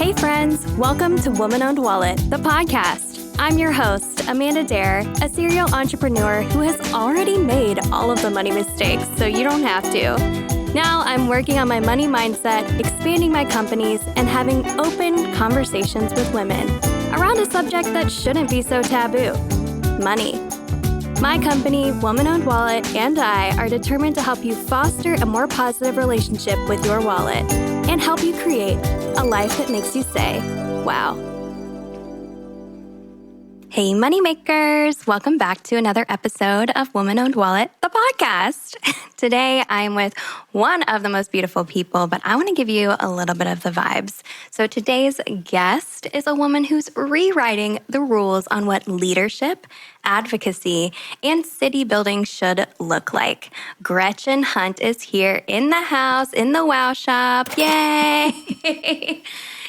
Hey friends, welcome to Woman-Owned Wallet, the podcast. I'm your host, Amanda Dare, a serial entrepreneur who has already made all of the money mistakes, so you don't have to. Now I'm working on my money mindset, expanding my companies, and having open conversations with women around a subject that shouldn't be so taboo: money. My company, Woman-Owned Wallet, and I are determined to help you foster a more positive relationship with your wallet and help you create a life that makes you say, wow. Hey, moneymakers. Welcome back to another episode of Woman-Owned Wallet, the podcast. Today, I'm with one of the most beautiful people, but I want to give you a little bit of the vibes. So today's guest is a woman who's rewriting the rules on what leadership, advocacy, and city building should look like. Gretchen Hunt is here in the house, in the Wow Shop. Yay!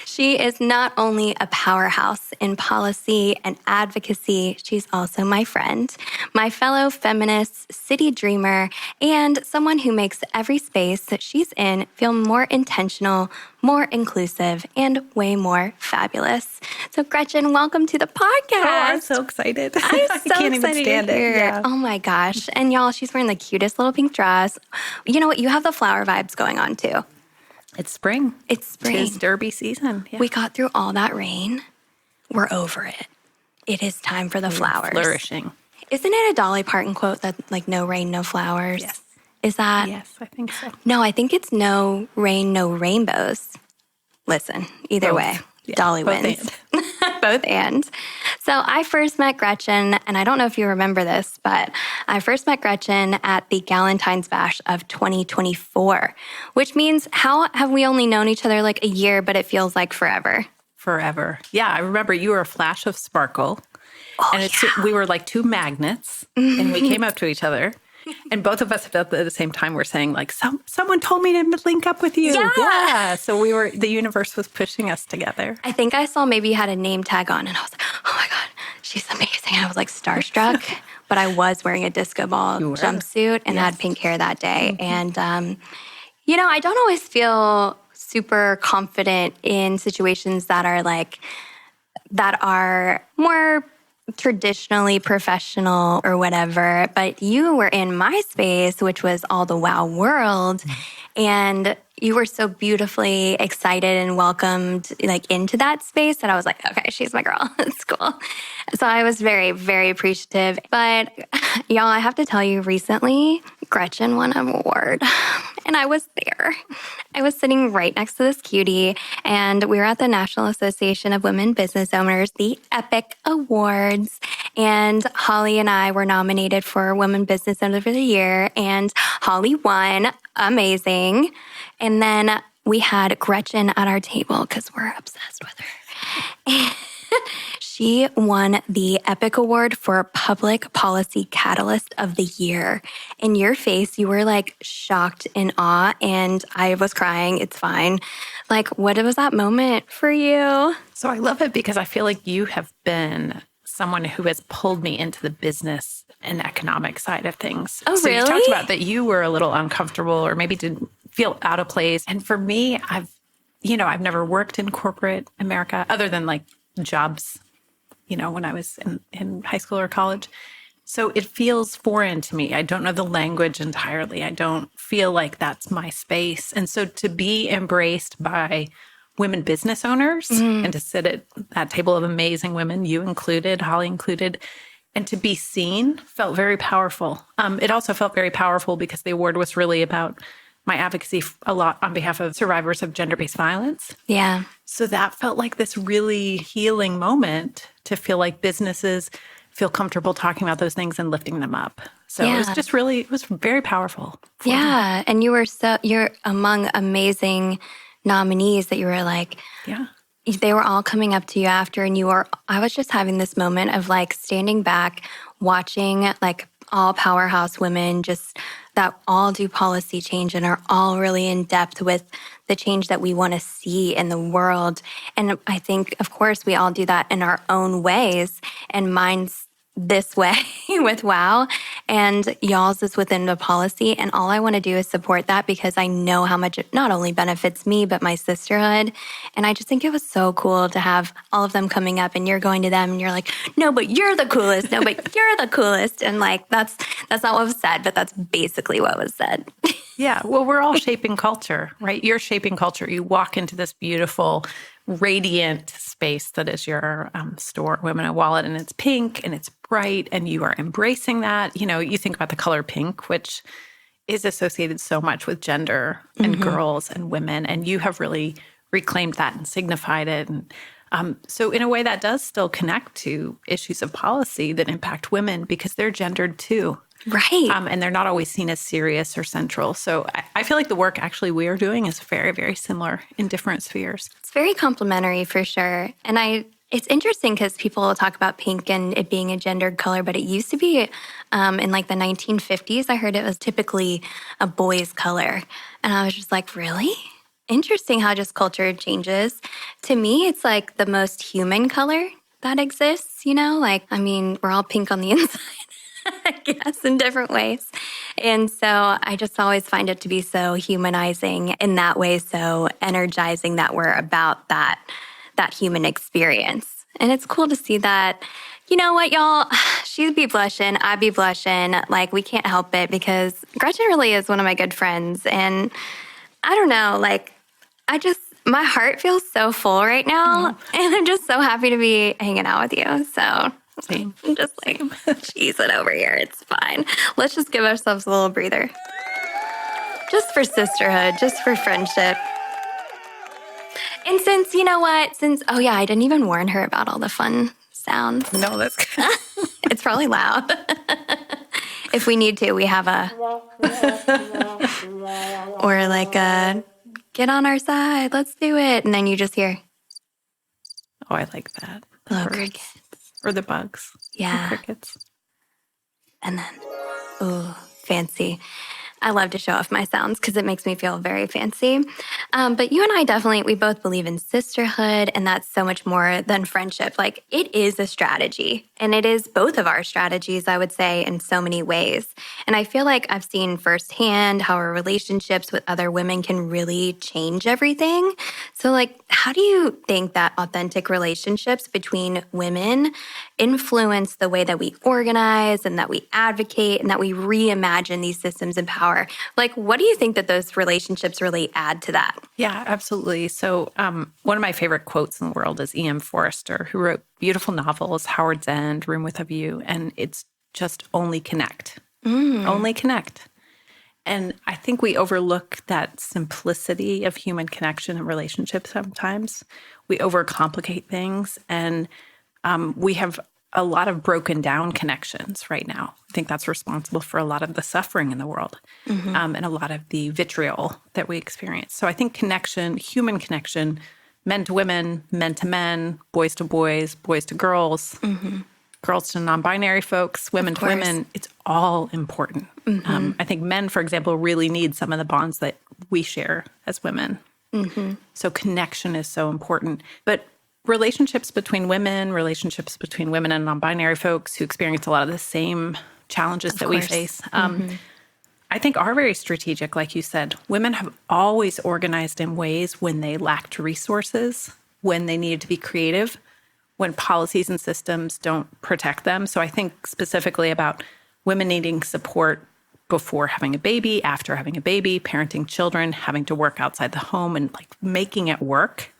She is not only a powerhouse in policy and advocacy, she's also my friend, my fellow feminist, city dreamer, and someone who makes every space that she's in feel more intentional, more inclusive, and way more fabulous. So Gretchen, welcome to the podcast. Oh, I'm so excited. I'm so I can't even stand it. Yeah. Oh my gosh. And y'all, she's wearing the cutest little pink dress. You know what? You have the flower vibes going on too. It's spring. It's spring. It's derby season. Yeah. We got through all that rain. We're over it. It is time for the flowers. Flourishing. Isn't it a Dolly Parton quote that like no rain, no flowers? Yes. Is that? Yes, I think so. No, I think it's no rain, no rainbows. Listen, either way, Yeah, Dolly both wins. Both and. So I first met Gretchen, and I don't know if you remember this, but I first met Gretchen at the Galentine's Bash of 2024, which means how have we only known each other like a year, but it feels like forever? Forever. Yeah, I remember you were a flash of sparkle. Oh, and we were like two magnets, and we came up to each other. And both of us at the same time were saying, like, someone told me to link up with you. Yeah. So the universe was pushing us together. I think I saw maybe you had a name tag on, and I was like, oh my God, she's amazing. And I was like starstruck, but I was wearing a disco ball jumpsuit and had pink hair that day. And, I don't always feel super confident in situations that are more traditionally professional or whatever, but you were in my space, which was all the wow world, and you were so beautifully excited and welcomed like into that space that I was like, okay, she's my girl. It's cool. So I was very, very appreciative. But y'all, I have to tell you, recently, Gretchen won an award, and I was there. I was sitting right next to this cutie, and we were at the National Association of Women Business Owners, the EPIC Awards, and Holly and I were nominated for Women Business Owner of the Year, and Holly won. Amazing. And then we had Gretchen at our table because we're obsessed with her. And she won the EPIC Award for Public Policy Catalyst of the Year. In your face, you were like shocked in awe, and I was crying. It's fine. Like, what was that moment for you? So I love it because I feel like you have been someone who has pulled me into the business and economic side of things. Oh, so really? You talked about that you were a little uncomfortable or maybe didn't feel out of place. And for me, I've never worked in corporate America other than like jobs, when I was in high school or college. So it feels foreign to me. I don't know the language entirely. I don't feel like that's my space. And so to be embraced by women business owners and to sit at that table of amazing women, you included, Holly included, and to be seen felt very powerful. It also felt very powerful because the award was really about my advocacy a lot on behalf of survivors of gender-based violence. Yeah. So that felt like this really healing moment to feel like businesses feel comfortable talking about those things and lifting them up. So it was just it was very powerful. Yeah. And you're among amazing nominees that you were like, they were all coming up to you after, and I was just having this moment of like standing back, watching like all powerhouse women just that all do policy change and are all really in depth with the change that we want to see in the world. And I think, of course, we all do that in our own ways. And mine's this way with WOW, and y'all's is within the policy. And all I want to do is support that because I know how much it not only benefits me, but my sisterhood. And I just think it was so cool to have all of them coming up and you're going to them and you're like, no, but you're the coolest. No, but you're the coolest. And like, that's not what was said, but that's basically what was said. Yeah. Well, we're all shaping culture, right? You're shaping culture. You walk into this beautiful, radiant space that is your store, Women in Wallet, and it's pink and it's bright and you are embracing that. You know, you think about the color pink, which is associated so much with gender and girls and women, and you have really reclaimed that and signified it. And so in a way that does still connect to issues of policy that impact women because they're gendered too. Right. And they're not always seen as serious or central. So I feel like the work actually we are doing is very, very similar in different spheres. It's very complementary for sure. And it's interesting because people will talk about pink and it being a gendered color, but it used to be in like the 1950s. I heard it was typically a boy's color. And I was just like, really? Interesting how just culture changes. To me, it's like the most human color that exists, you know? Like, I mean, we're all pink on the inside. I guess, in different ways. And so I just always find it to be so humanizing in that way, so energizing that we're about that human experience. And it's cool to see that, you know what, y'all, she'd be blushing, I'd be blushing. Like, we can't help it because Gretchen really is one of my good friends. And I don't know, like, my heart feels so full right now. And I'm just so happy to be hanging out with you. So Same. I'm just like cheesing over here. It's fine. Let's just give ourselves a little breather. Just for sisterhood, just for friendship. And since, you know what, I didn't even warn her about all the fun sounds. No, that's good. It's probably loud. If we need to, we have or like get on our side, let's do it. And then you just hear. Oh, I like that. Hello, crickets. Or the bugs. Yeah. The crickets. And then, ooh, fancy. I love to show off my sounds because it makes me feel very fancy. But you and I we both believe in sisterhood, and that's so much more than friendship. Like, it is a strategy, and it is both of our strategies, I would say, in so many ways. And I feel like I've seen firsthand how our relationships with other women can really change everything. So, like, how do you think that authentic relationships between women influence the way that we organize and that we advocate and that we reimagine these systems of power? Like, what do you think that those relationships really add to that? Yeah, absolutely. So one of my favorite quotes in the world is E.M. Forrester, who wrote beautiful novels, Howard's End, Room with a View, and it's just only connect. Only connect. And I think we overlook that simplicity of human connection and relationships sometimes. We overcomplicate things, and we have a lot of broken down connections right now. I think that's responsible for a lot of the suffering in the world and a lot of the vitriol that we experience. So I think connection, human connection, men to women, men to men, boys to boys, boys to girls, girls to non-binary folks, women to women, it's all important. I think men, for example, really need some of the bonds that we share as women. So connection is so important. But relationships between women and non-binary folks who experience a lot of the same challenges that we face, I think are very strategic. Like you said, women have always organized in ways when they lacked resources, when they needed to be creative, when policies and systems don't protect them. So I think specifically about women needing support before having a baby, after having a baby, parenting children, having to work outside the home and like making it work.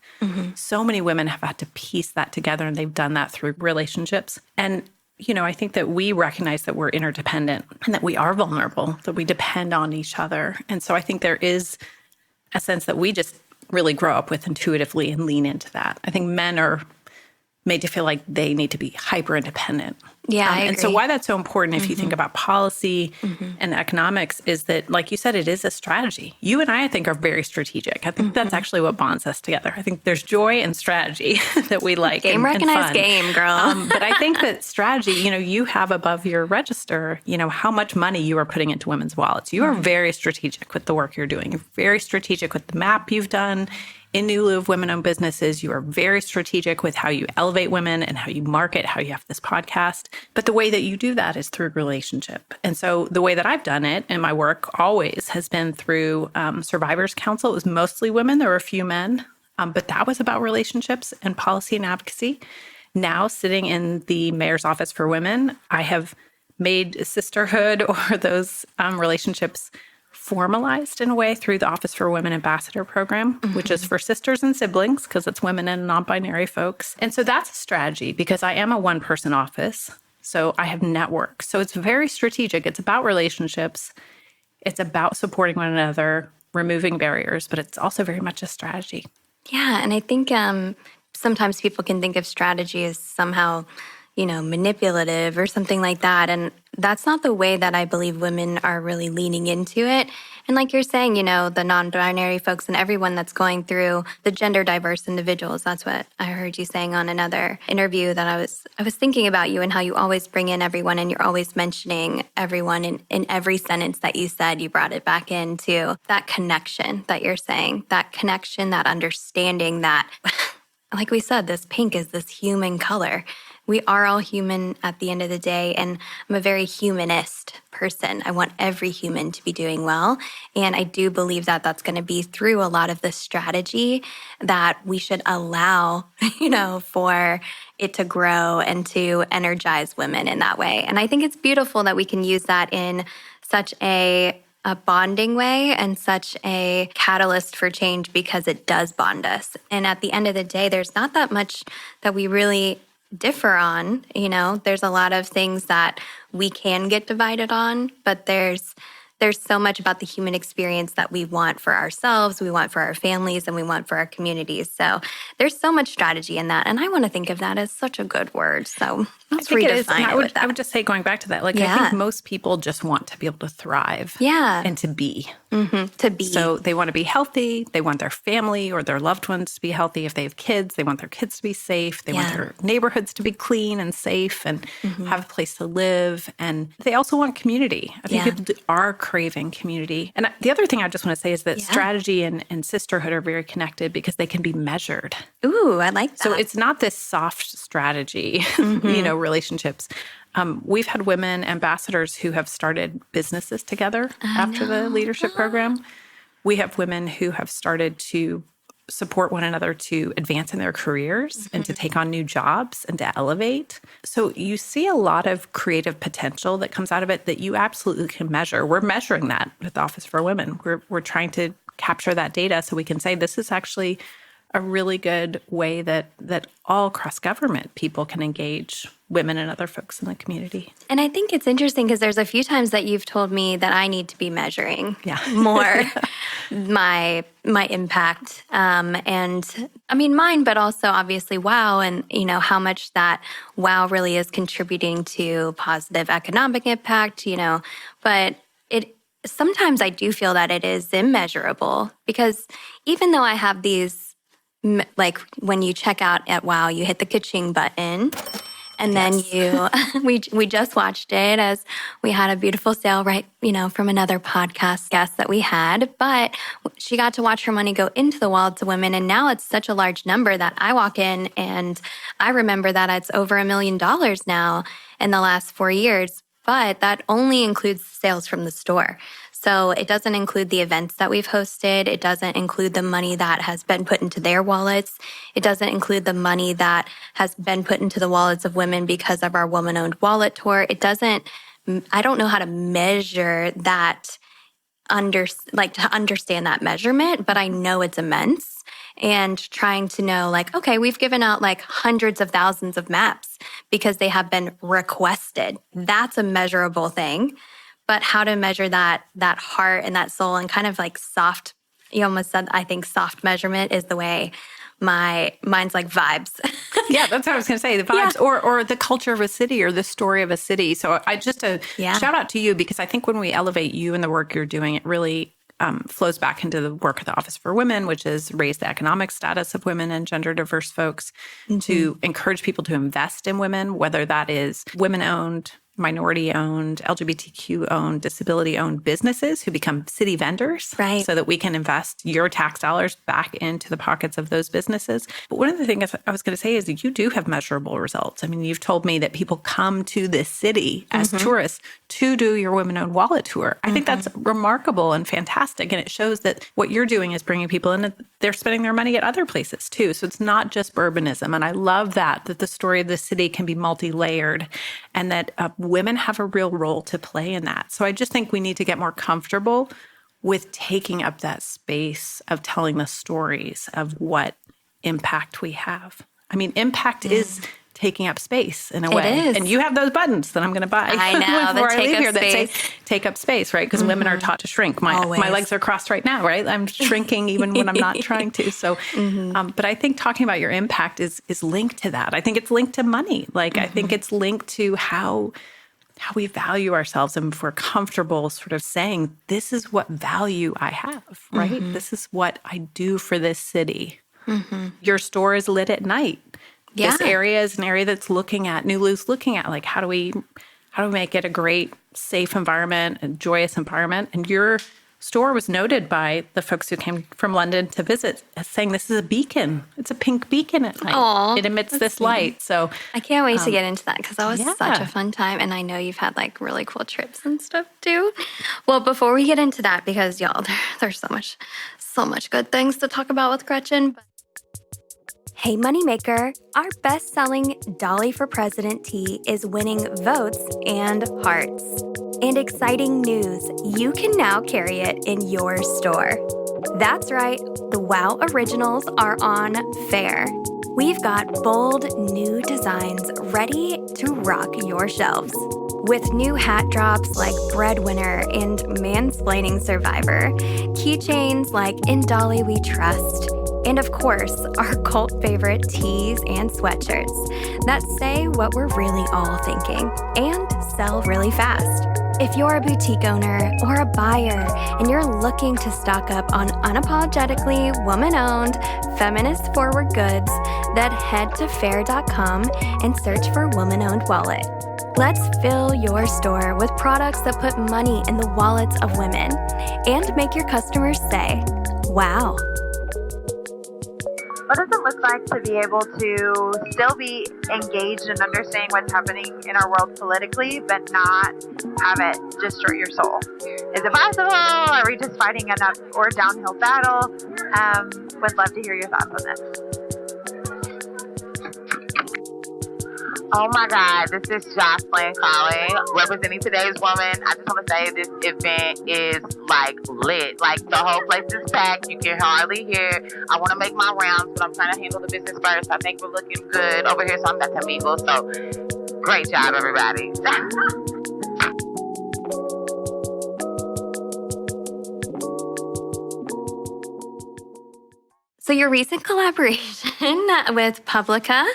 So many women have had to piece that together, and they've done that through relationships. And, you know, I think that we recognize that we're interdependent and that we are vulnerable, that we depend on each other. And so I think there is a sense that we just really grow up with intuitively and lean into that. I think men are made to feel like they need to be hyper independent. Yeah, I agree. And so why that's so important if you think about policy and economics is that, like you said, it is a strategy. You and I think, are very strategic. I think that's actually what bonds us together. I think there's joy and strategy that we like. Game recognized game, girl. But I think that strategy, you know, you have above your register, you know, how much money you are putting into women's wallets. You are very strategic with the work you're doing. You're very strategic with the map you've done in lieu of women-owned businesses, you are very strategic with how you elevate women and how you market, how you have this podcast. But the way that you do that is through relationship. And so the way that I've done it in my work always has been through Survivors Council. It was mostly women. There were a few men, but that was about relationships and policy and advocacy. Now, sitting in the mayor's office for women, I have made sisterhood or those relationships formalized in a way through the Office for Women Ambassador program, which is for sisters and siblings because it's women and non-binary folks. And so that's a strategy because I am a one-person office. So I have networks. So it's very strategic. It's about relationships. It's about supporting one another, removing barriers, but it's also very much a strategy. Yeah. And I think sometimes people can think of strategy as somehow, manipulative or something like that. And that's not the way that I believe women are really leaning into it. And like you're saying, the non-binary folks and everyone that's going through the gender diverse individuals, that's what I heard you saying on another interview that I was thinking about you and how you always bring in everyone and you're always mentioning everyone in every sentence that you said, you brought it back into that connection that you're saying, that connection, that understanding that, like we said, this pink is this human color. We are all human at the end of the day, and I'm a very humanist person. I want every human to be doing well, and I do believe that that's going to be through a lot of the strategy that we should allow, for it to grow and to energize women in that way. And I think it's beautiful that we can use that in such a bonding way and such a catalyst for change because it does bond us. And at the end of the day, there's not that much that we really differ on. There's a lot of things that we can get divided on, but there's so much about the human experience that we want for ourselves, we want for our families, and we want for our communities. So there's so much strategy in that. And I want to think of that as such a good word. So let's redefine it with that. I would just say, going back to that, I think most people just want to be able to thrive and to be. To be. So they want to be healthy. They want their family or their loved ones to be healthy. If they have kids, they want their kids to be safe. They want their neighborhoods to be clean and safe and have a place to live. And they also want community. I think people are craving community. And the other thing I just want to say is that strategy and sisterhood are very connected because they can be measured. Ooh, I like that. So it's not this soft strategy, relationships. We've had women ambassadors who have started businesses together after the leadership program. We have women who have started to support one another to advance in their careers and to take on new jobs and to elevate. So you see a lot of creative potential that comes out of it that you absolutely can measure. We're measuring that with the Office for Women. We're trying to capture that data so we can say this is actually a really good way that all across government people can engage women and other folks in the community. And I think it's interesting because there's a few times that you've told me that I need to be measuring more my impact. And I mean mine, but also obviously WOW and, how much that WOW really is contributing to positive economic impact, but sometimes I do feel that it is immeasurable because even though I have these, like when you check out at WOW, you hit the ka-ching button. And then we just watched it as we had a beautiful sale, right, from another podcast guest that we had. But she got to watch her money go into the wallet to women. And now it's such a large number that I walk in and I remember that it's over $1 million now in the last 4 years. But that only includes sales from the store. So it doesn't include the events that we've hosted. It doesn't include the money that has been put into their wallets. It doesn't include the money that has been put into the wallets of women because of our woman-owned wallet tour. I don't know how to measure that, to understand that measurement, but I know it's immense. And trying to know, okay, we've given out hundreds of thousands of maps because they have been requested. That's a measurable thing. But how to measure that heart and that soul and kind of soft, you almost said, I think soft measurement is the way mine's vibes. Yeah, that's what I was going to say, the vibes or the culture of a city or the story of a city. So I just shout out to you because I think when we elevate you and the work you're doing, it really flows back into the work of the Office for Women, which is raise the economic status of women and gender diverse folks, to encourage people to invest in women, whether that is women-owned, minority-owned, LGBTQ-owned, disability-owned businesses who become city vendors, right, so that we can invest your tax dollars back into the pockets of those businesses. But one of the things I was going to say is that you do have measurable results. I mean, you've told me that people come to this city as tourists to do your women-owned wallet tour. I think that's remarkable and fantastic. And it shows that what you're doing is bringing people in and they're spending their money at other places too. So it's not just urbanism. And I love that the story of the city can be multi-layered and that women have a real role to play in that. So I just think we need to get more comfortable with taking up that space of telling the stories of what impact we have. I mean, impact is taking up space in a way. It is. And you have those buttons that I'm going to buy I know, before I leave here space. that say take up space, right? Because women are taught to shrink. My legs are crossed right now, right? I'm shrinking even when I'm not trying to. So, but I think talking about your impact is linked to that. I think it's linked to money. Like, I think it's linked to how we value ourselves and if we're comfortable sort of saying, this is what value I have, right? This is what I do for this city. Your store is lit at night. Yeah. This area is an area that's looking at, Nulu's looking at, like, how do we make it a great, safe environment, a joyous environment? And your store was noted by the folks who came from London to visit as saying this is a beacon. It's a pink beacon at night. Aww, it emits this sweet. Light. So I can't wait to get into that because that was such a fun time. And I know you've had like really cool trips and stuff too. Well, before we get into that, because y'all, there's so much good things to talk about with Gretchen. Hey Moneymaker, our best-selling Dolly for President tea is winning votes and hearts. And exciting news, you can now carry it in your store. That's right, the WOW Originals are on fair. We've got bold new designs ready to rock your shelves. With new hat drops like Breadwinner and Mansplaining Survivor, keychains like In Dolly We Trust, and of course, our cult favorite tees and sweatshirts that say what we're really all thinking and sell really fast. If you're a boutique owner or a buyer and you're looking to stock up on unapologetically woman-owned, feminist-forward goods, then head to fair.com and search for Woman-Owned Wallet. Let's fill your store with products that put money in the wallets of women and make your customers say, wow. What does it look like to be able to still be engaged and understanding what's happening in our world politically, but not have it destroy your soul? Is it possible? Are we just fighting an up or downhill battle? Would love to hear your thoughts on this. Oh my God, this is Jocelyn calling, representing Today's Woman. I just want to say this event is like lit. Like the whole place is packed. You can hardly hear. I want to make my rounds, but I'm trying to handle the business first. I think we're looking good over here, so I'm about to mingle. So great job, everybody. So your recent collaboration with Publica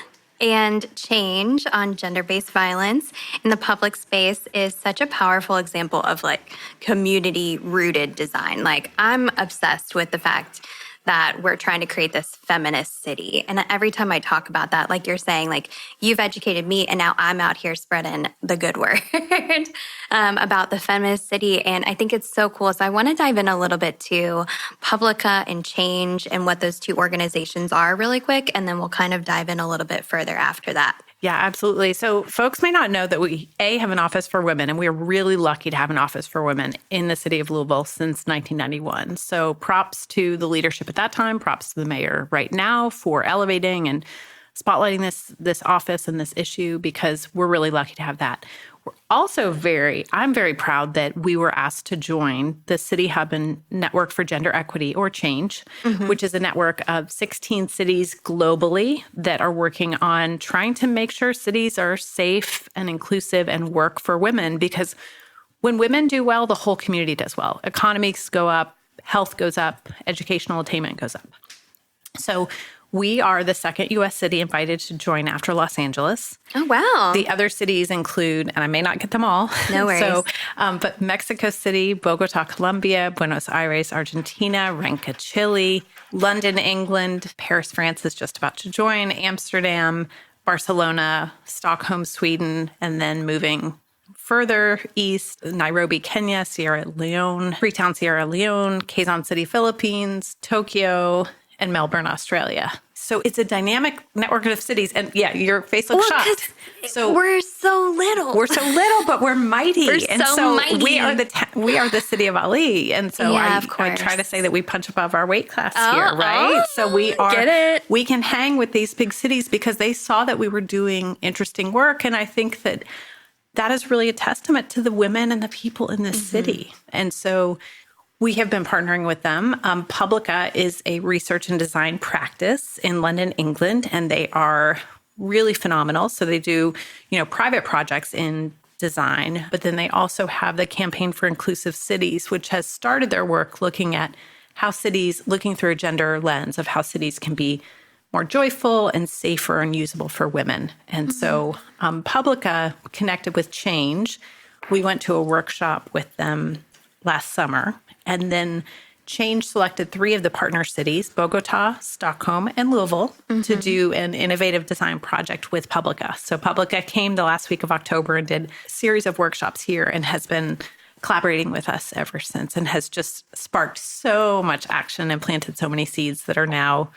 and Change on gender-based violence in the public space is such a powerful example of like community-rooted design. Like I'm obsessed with the fact that we're trying to create this feminist city. And every time I talk about that, like you're saying, like you've educated me and now I'm out here spreading the good word about the feminist city. And I think it's so cool. So I want to dive in a little bit to Publica and Change and what those two organizations are really quick. And then we'll kind of dive in a little bit further after that. Yeah, absolutely. So folks may not know that we, have an office for women, and we're really lucky to have an office for women in the city of Louisville since 1991. So props to the leadership at that time, props to the mayor right now for elevating and spotlighting this office and this issue, because we're really lucky to have that. We're also I'm very proud that we were asked to join the City Hub and Network for Gender Equity, or Change, which is a network of 16 cities globally that are working on trying to make sure cities are safe and inclusive and work for women. Because when women do well, the whole community does well. Economies go up, health goes up, educational attainment goes up. So we are the second U.S. city invited to join after Los Angeles. Oh, wow. The other cities include, and I may not get them all. No worries. But Mexico City, Bogota, Colombia, Buenos Aires, Argentina, Renca, Chile, London, England, Paris, France is just about to join, Amsterdam, Barcelona, Stockholm, Sweden, and then moving further east, Nairobi, Kenya, Sierra Leone, Freetown, Sierra Leone, Quezon City, Philippines, Tokyo, and Melbourne, Australia. So it's a dynamic network of cities. And yeah, your face looks shocked. So we're so little. We're so little, but we're mighty. We're so mighty. We are the city of Ali. And so I try to say that we punch above our weight class here, right? So we can hang with these big cities because they saw that we were doing interesting work. And I think that is really a testament to the women and the people in this city. And so we have been partnering with them. Publica is a research and design practice in London, England, and they are really phenomenal. So they do, private projects in design, but then they also have the Campaign for Inclusive Cities, which has started their work looking at how cities, looking through a gender lens of how cities can be more joyful and safer and usable for women. And so Publica connected with Change. We went to a workshop with them last summer, and then Change selected 3 of the partner cities, Bogota, Stockholm, and Louisville, to do an innovative design project with Publica. So Publica came the last week of October and did a series of workshops here and has been collaborating with us ever since and has just sparked so much action and planted so many seeds that are now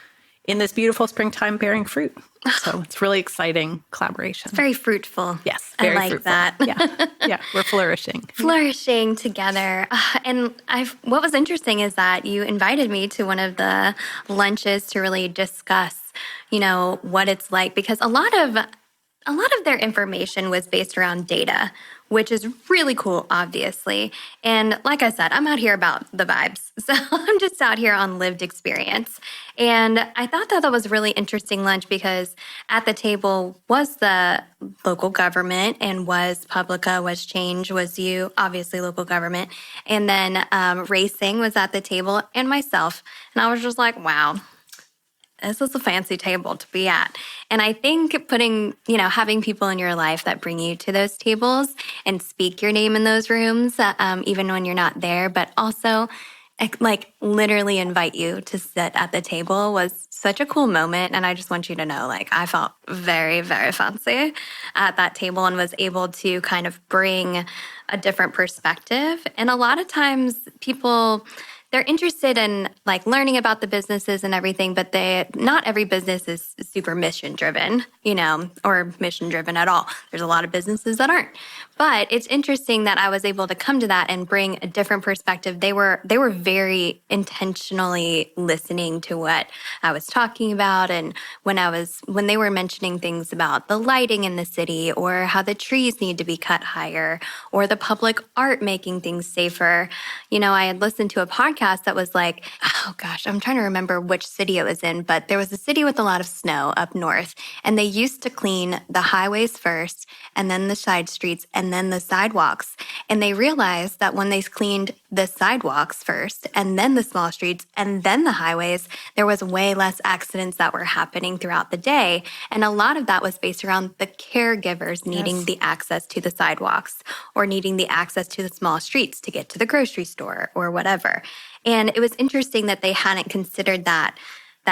in this beautiful springtime bearing fruit. So it's really exciting collaboration. It's very fruitful. Yes, very I like fruitful. that. Yeah, we're flourishing. Flourishing together. And what was interesting is that you invited me to one of the lunches to really discuss, what it's like, because a lot of their information was based around data, which is really cool, obviously. And like I said, I'm out here about the vibes. So I'm just out here on lived experience. And I thought that was a really interesting lunch because at the table was the local government and was Publica, was Change, was you, obviously local government. And then Racing was at the table and myself. And I was just like, wow. This is a fancy table to be at. And I think having people in your life that bring you to those tables and speak your name in those rooms, even when you're not there, but also literally invite you to sit at the table was such a cool moment. And I just want you to know, I felt very, very fancy at that table and was able to kind of bring a different perspective. And a lot of times they're interested in learning about the businesses and everything, but not every business is super mission driven, or mission driven at all. There's a lot of businesses that aren't. But it's interesting that I was able to come to that and bring a different perspective. They were very intentionally listening to what I was talking about, and when they were mentioning things about the lighting in the city or how the trees need to be cut higher or the public art making things safer. I had listened to a podcast that was I'm trying to remember which city it was in, but there was a city with a lot of snow up north, and they used to clean the highways first and then the side streets and then the sidewalks. And they realized that when they cleaned the sidewalks first and then the small streets and then the highways, there was way less accidents that were happening throughout the day. And a lot of that was based around the caregivers needing the access to the sidewalks or needing the access to the small streets to get to the grocery store or whatever. And it was interesting that they hadn't considered that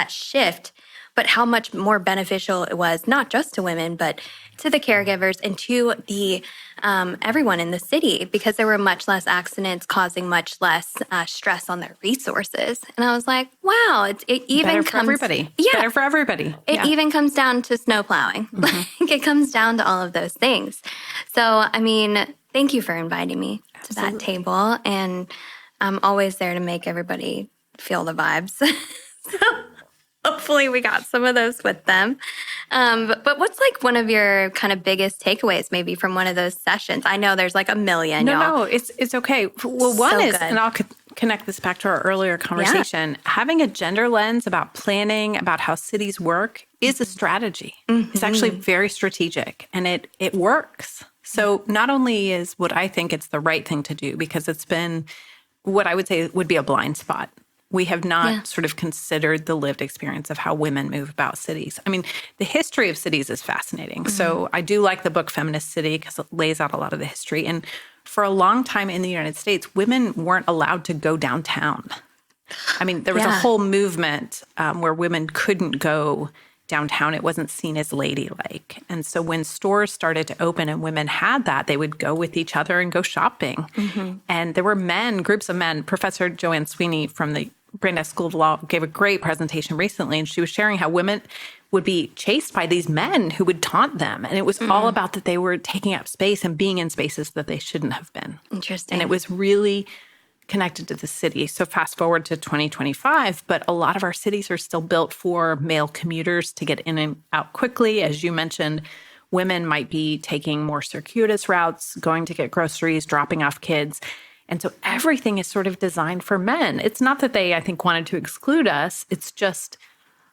shift, but how much more beneficial it was, not just to women, but to the caregivers and to the everyone in the city, because there were much less accidents causing much less stress on their resources. And I was like, wow, it even better for everybody. Yeah, better for everybody. It even comes down to snow plowing. It comes down to all of those things. So, thank you for inviting me to that table, and I'm always there to make everybody feel the vibes. So hopefully we got some of those with them. But what's one of your kind of biggest takeaways maybe from one of those sessions? I know there's a million, y'all. No, it's okay. Well, one is, and I'll connect this back to our earlier conversation, having a gender lens about planning, about how cities work is a strategy. It's actually very strategic, and it works. So not only is what I think it's the right thing to do, because it's been what I would say would be a blind spot. We have not sort of considered the lived experience of how women move about cities. The history of cities is fascinating. So I do like the book Feminist City because it lays out a lot of the history. And for a long time in the United States, women weren't allowed to go downtown. There was a whole movement where women couldn't go downtown, it wasn't seen as ladylike. And so when stores started to open and women had that, they would go with each other and go shopping. And there were groups of men. Professor Joanne Sweeney from the Brandeis School of Law gave a great presentation recently, and she was sharing how women would be chased by these men who would taunt them. And it was all about that they were taking up space and being in spaces that they shouldn't have been. Interesting. And it was really connected to the city. So fast forward to 2025, but a lot of our cities are still built for male commuters to get in and out quickly. As you mentioned, women might be taking more circuitous routes, going to get groceries, dropping off kids. And so everything is sort of designed for men. It's not that they, I think, wanted to exclude us. It's just,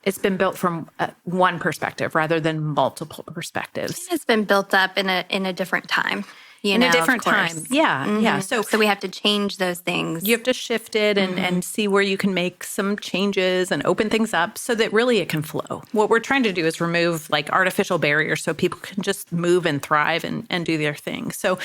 it's been built from one perspective rather than multiple perspectives. It's been built up in a different time. In a different time. Yeah, yeah. So we have to change those things. You have to shift it and see where you can make some changes and open things up so that really it can flow. What we're trying to do is remove like artificial barriers so people can just move and thrive and do their thing. So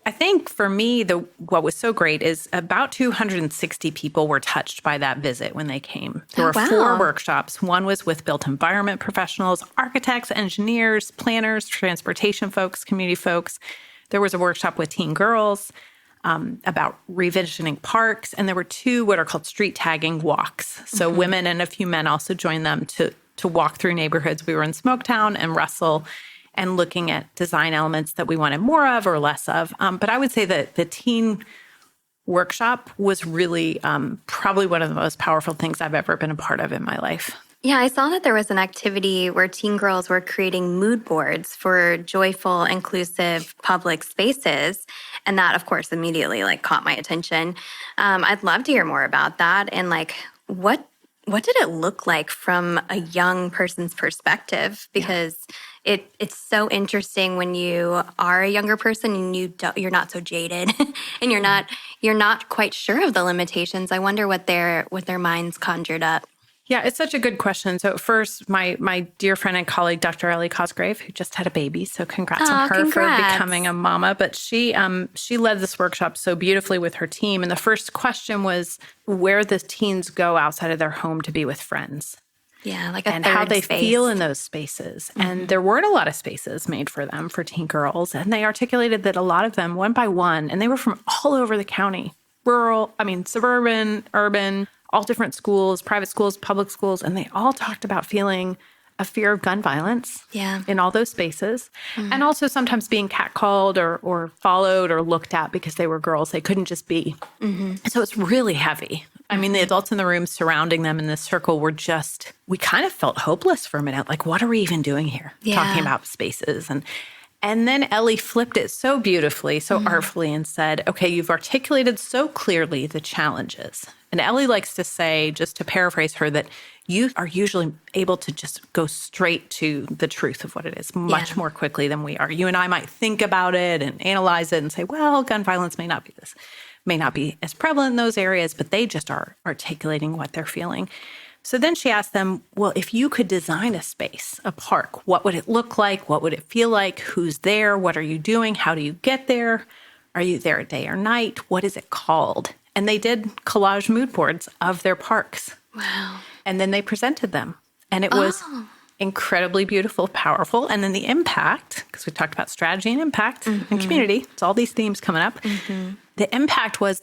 I think for me, what was so great is about 260 people were touched by that visit when they came. There were 4 workshops. One was with built environment professionals, architects, engineers, planners, transportation folks, community folks. There was a workshop with teen girls about revisioning parks, and there were 2 what are called street tagging walks. So women and a few men also joined them to walk through neighborhoods. We were in Smoketown and Russell and looking at design elements that we wanted more of or less of. But I would say that the teen workshop was really probably one of the most powerful things I've ever been a part of in my life. Yeah, I saw that there was an activity where teen girls were creating mood boards for joyful, inclusive public spaces. And that, of course, immediately caught my attention. I'd love to hear more about that. And what did it look like from a young person's perspective? Because it's so interesting when you are a younger person and you're not so jaded and you're not quite sure of the limitations. I wonder what their minds conjured up. Yeah, it's such a good question. So first, my dear friend and colleague, Dr. Ellie Cosgrave, who just had a baby. So congrats on her for becoming a mama. But she led this workshop so beautifully with her team. And the first question was where the teens go outside of their home to be with friends. Yeah, and how they feel in those spaces. And there weren't a lot of spaces made for them, for teen girls. And they articulated that a lot of them, one by one, and they were from all over the county, suburban, urban, all different schools, private schools, public schools, and they all talked about feeling a fear of gun violence in all those spaces. And also sometimes being catcalled or followed or looked at because they were girls. They couldn't just be. So it's really heavy. I mean, the adults in the room surrounding them in this circle were we kind of felt hopeless for a minute. Like, what are we even doing here? Talking about spaces. And then Ellie flipped it so beautifully, so artfully and said, okay, you've articulated so clearly the challenges. And Ellie likes to say, just to paraphrase her, that you are usually able to just go straight to the truth of what it is much more quickly than we are. You and I might think about it and analyze it and say, well, gun violence may not be as prevalent in those areas, but they just are articulating what they're feeling. So then she asked them, well, if you could design a space, a park, what would it look like? What would it feel like? Who's there? What are you doing? How do you get there? Are you there day or night? What is it called? And they did collage mood boards of their parks. Wow. And then they presented them. And it was incredibly beautiful, powerful. And then the impact, because we talked about strategy and impact and community, it's all these themes coming up. The impact was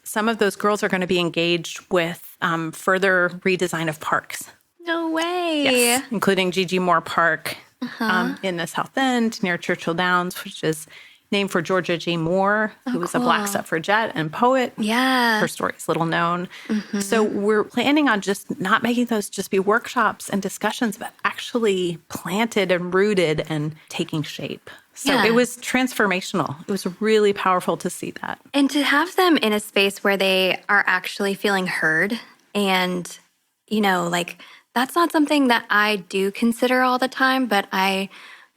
some of those girls are going to be engaged with further redesign of parks. No way. Yes, including Gigi Moore Park in the South End near Churchill Downs, which is named for Georgia G. Moore, who was a Black suffragette and poet. Yeah. Her story is little known. So we're planning on just not making those just be workshops and discussions, but actually planted and rooted and taking shape. So it was transformational. It was really powerful to see that. And to have them in a space where they are actually feeling heard and, that's not something that I do consider all the time, but I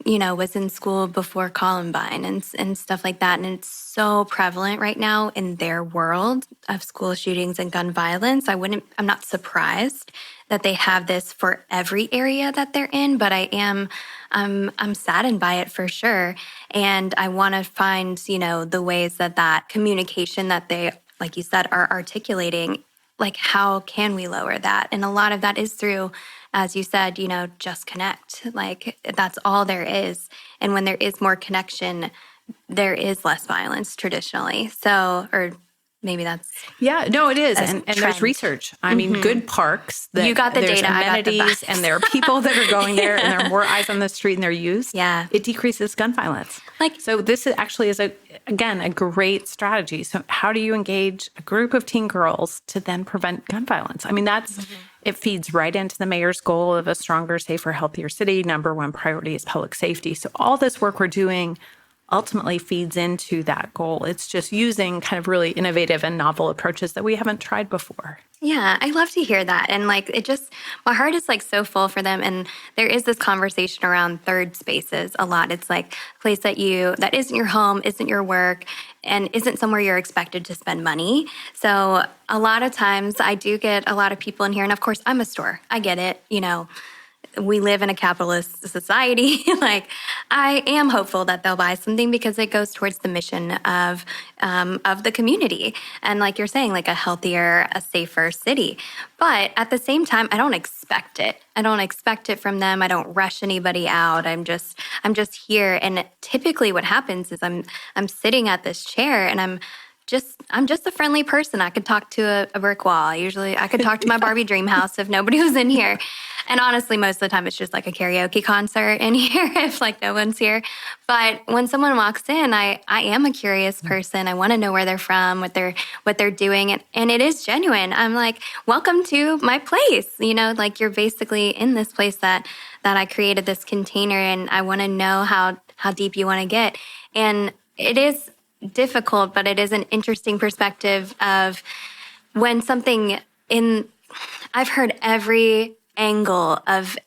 was in school before Columbine and stuff like that. And it's so prevalent right now in their world of school shootings and gun violence. I'm not surprised that they have this for every area that they're in, but I'm saddened by it for sure. And I want to find, the ways that communication that they, like you said, are articulating, like, how can we lower that? And a lot of that is through, as you said, just connect. Like, that's all there is. And when there is more connection, there is less violence traditionally. So, or maybe that's Yeah, no, it is. a And there's trend. research. I mean, good parks. You got the there's data, I got the amenities, facts. and there are people that are going there, and there are more eyes on the street, and they're used. Yeah. It decreases gun violence. So this actually is, again, a great strategy. So how do you engage a group of teen girls to then prevent gun violence? I mean, it feeds right into the mayor's goal of a stronger, safer, healthier city. Number one priority is public safety. So all this work we're doing ultimately feeds into that goal. It's just using kind of really innovative and novel approaches that we haven't tried before. Yeah, I love to hear that. And like, my heart is like so full for them. And there is this conversation around third spaces a lot. It's like a place that isn't your home, isn't your work, and isn't somewhere you're expected to spend money. So a lot of times I do get a lot of people in here. And of course, I'm a store. I get it. We live in a capitalist society. Like, I am hopeful that they'll buy something because it goes towards the mission of the community. And like you're saying, like a healthier, a safer city. But at the same time, I don't expect it. I don't expect it from them. I don't rush anybody out. I'm just here. And typically what happens is I'm sitting at this chair and I'm just a friendly person. I could talk to a brick wall. I could talk to my Barbie dream house if nobody was in here. And honestly, most of the time it's just like a karaoke concert in here if like no one's here. But when someone walks in, I am a curious person. I want to know where they're from, what they're doing. And it is genuine. I'm like, welcome to my place. Like, you're basically in this place that I created, this container, and I want to know how deep you want to get. And it is difficult, but it is an interesting perspective of when I've heard every angle of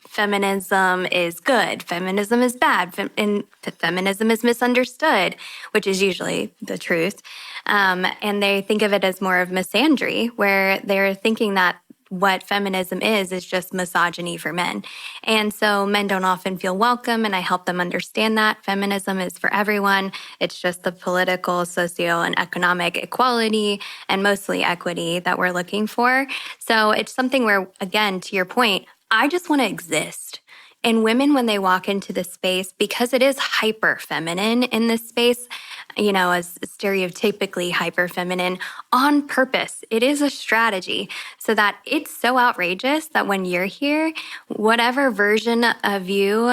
feminism is good, feminism is bad, and feminism is misunderstood, which is usually the truth. And they think of it as more of misandry, where they're thinking that what feminism is just misogyny for men. And so men don't often feel welcome, and I help them understand that feminism is for everyone. It's just the political, socio, and economic equality, and mostly equity that we're looking for. So it's something where, again, to your point, I just want to exist. And women, when they walk into this space, because it is hyper feminine in this space, as stereotypically hyper feminine on purpose, it is a strategy so that it's so outrageous that when you're here, whatever version of you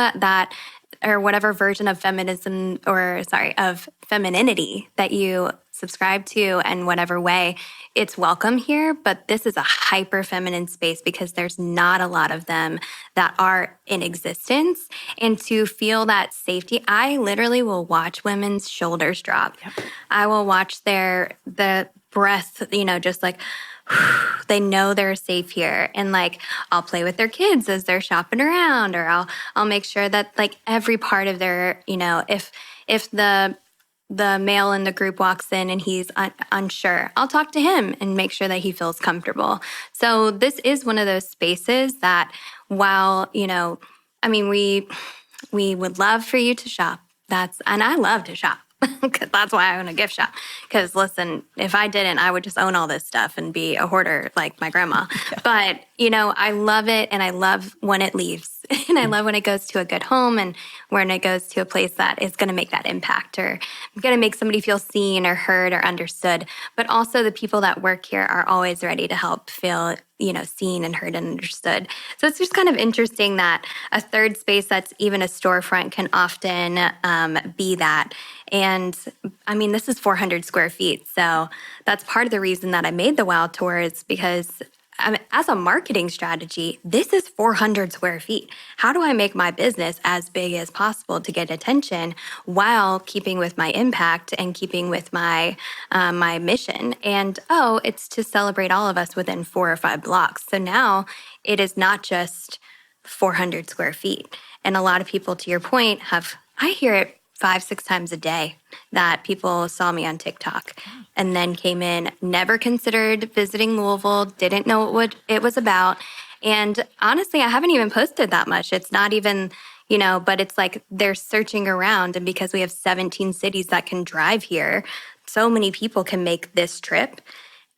or whatever version of of femininity that you subscribe to in whatever way, it's welcome here. But this is a hyper feminine space because there's not a lot of them that are in existence. And to feel that safety, I literally will watch women's shoulders drop. Yep. I will watch the breath, just like, they know they're safe here. And like, I'll play with their kids as they're shopping around, or I'll make sure that like every part of their, if the male in the group walks in and he's unsure, I'll talk to him and make sure that he feels comfortable. So this is one of those spaces that, while, we would love for you to shop. And I love to shop. Because that's why I own a gift shop. Because listen, if I didn't, I would just own all this stuff and be a hoarder like my grandma. Yeah. But, I love it, and I love when it leaves. And I love when it goes to a good home, and when it goes to a place that is going to make that impact, or going to make somebody feel seen or heard or understood. But also the people that work here are always ready to help feel seen and heard and understood. So it's just kind of interesting that a third space that's even a storefront can often be that. And this is 400 square feet. So that's part of the reason that I made the WOW Tour, is because as a marketing strategy, this is 400 square feet. How do I make my business as big as possible to get attention while keeping with my impact and keeping with my my mission? And it's to celebrate all of us within 4 or 5 blocks. So now it is not just 400 square feet. And a lot of people, to your point, I hear it 5-6 times a day that people saw me on TikTok and then came in, never considered visiting Louisville, didn't know what it was about. And honestly, I haven't even posted that much. It's not even, but it's like they're searching around. And because we have 17 cities that can drive here, so many people can make this trip.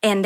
And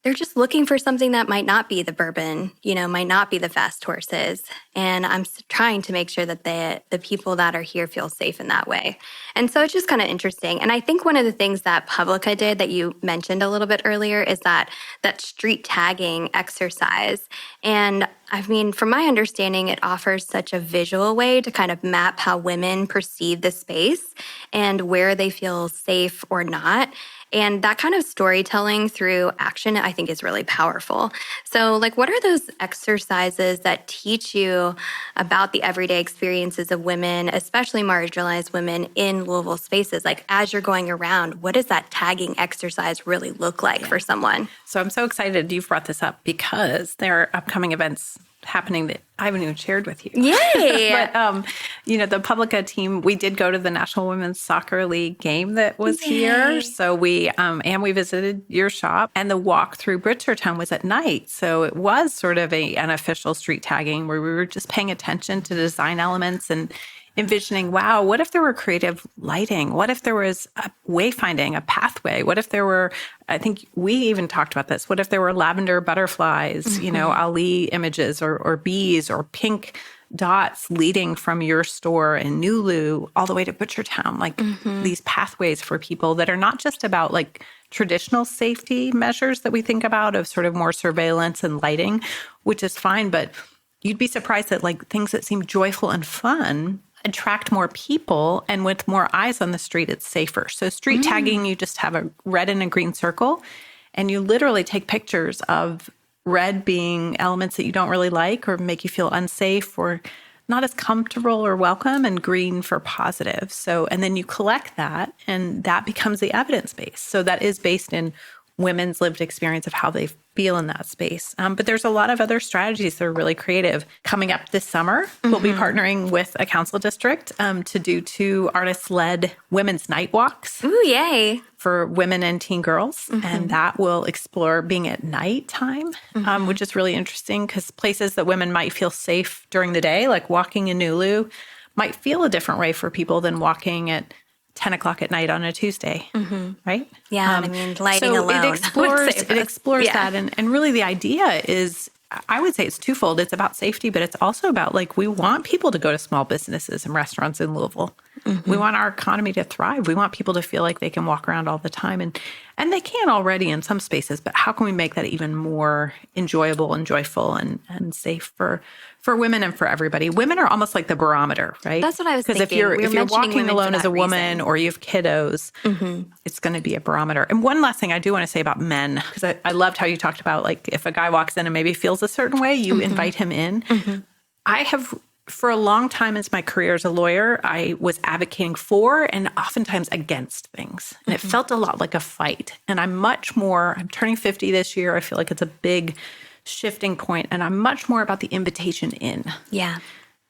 they're just looking for something that might not be the bourbon, might not be the fast horses. And I'm trying to make sure that the people that are here feel safe in that way. And so it's just kind of interesting. And I think one of the things that Publica did that you mentioned a little bit earlier is that street tagging exercise. And I mean, from my understanding, it offers such a visual way to kind of map how women perceive the space and where they feel safe or not. And that kind of storytelling through action, I think, is really powerful. So, what are those exercises that teach you about the everyday experiences of women, especially marginalized women in Louisville spaces? As you're going around, what does that tagging exercise really look like for someone? So I'm so excited you've brought this up because there are upcoming events happening that I haven't even shared with you. Yay! But, the Publica team, we did go to the National Women's Soccer League game that was here. So we visited your shop, and the walk through Bridgertown was at night. So it was sort of an official street tagging where we were just paying attention to design elements and envisioning, wow, what if there were creative lighting? What if there was a wayfinding, a pathway? What if there were, I think we even talked about this, what if there were lavender butterflies, Ali images or bees or pink dots leading from your store in New Lou all the way to Butchertown, these pathways for people that are not just about traditional safety measures that we think about of sort of more surveillance and lighting, which is fine, but you'd be surprised that things that seem joyful and fun attract more people, and with more eyes on the street, it's safer. So street tagging, you just have a red and a green circle, and you literally take pictures of red being elements that you don't really like or make you feel unsafe or not as comfortable or welcome, and green for positive. So, and then you collect that, and that becomes the evidence base. So that is based in women's lived experience of how they feel in that space. But there's a lot of other strategies that are really creative. Coming up this summer, we'll be partnering with a council district to do 2 artist-led women's night walks. Ooh, yay. For women and teen girls. And that will explore being at nighttime, which is really interesting because places that women might feel safe during the day, like walking in Nulu, might feel a different way for people than walking at 10 o'clock at night on a Tuesday, right? Yeah, I mean, lighting so alone. It explores that. And really the idea is, I would say it's twofold. It's about safety, but it's also about we want people to go to small businesses and restaurants in Louisville. We want our economy to thrive. We want people to feel like they can walk around all the time. And they can already in some spaces, but how can we make that even more enjoyable and joyful and safe for women and for everybody? Women are almost like the barometer, right? That's what I was thinking. Because if you're walking alone as a woman or you have kiddos, it's going to be a barometer. And one last thing I do want to say about men, because I loved how you talked about if a guy walks in and maybe feels a certain way, you invite him in. I have, for a long time as my career as a lawyer, I was advocating for and oftentimes against things. And it felt a lot like a fight. And I'm turning 50 this year. I feel like it's a big shifting point, and I'm much more about the invitation in. Yeah.